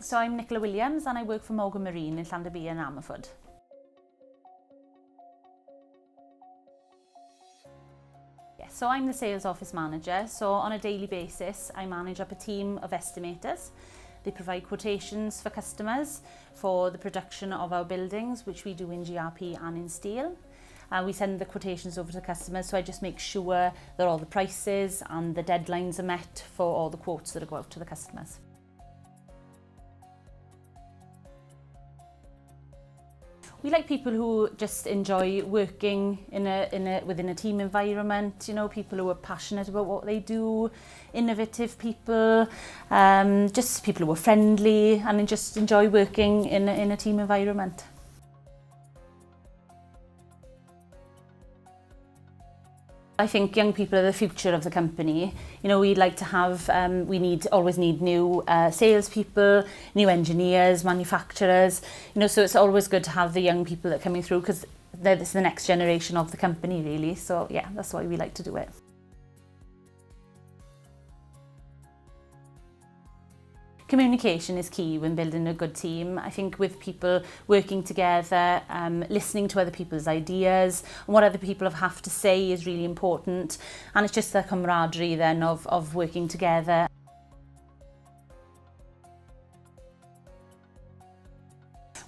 So I'm Nicola Williams and I work for Morgan Marine in Llanderby and Ammerford. So I'm the sales office manager, so on a daily basis I manage up a team of estimators. They provide quotations for customers for the production of our buildings, which we do in GRP and in steel. We send the quotations over to customers, so I just make sure that all the prices and the deadlines are met for all the quotes that go out to the customers. We like people who just enjoy working within a team environment, you know, people who are passionate about what they do, innovative people, just people who are friendly and just enjoy working in a team environment. I think young people are the future of the company. You know, we'd like to have, always need new salespeople, new engineers, manufacturers. You know, so it's always good to have the young people that are coming through because it's the next generation of the company, really. So yeah, that's why we like to do it. Communication is key when building a good team. I think with people working together, listening to other people's ideas and what other people have to say is really important. And it's just the camaraderie then of working together.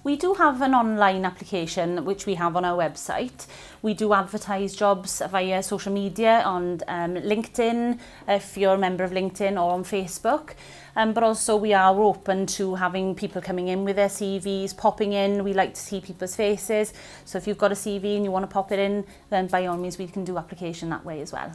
We do have an online application which we have on our website. We do advertise jobs via social media on LinkedIn, if you're a member of LinkedIn, or on Facebook. But also we are open to having people coming in with their CVs, popping in. We like to see people's faces. So if you've got a CV and you want to pop it in, then by all means we can do application that way as well.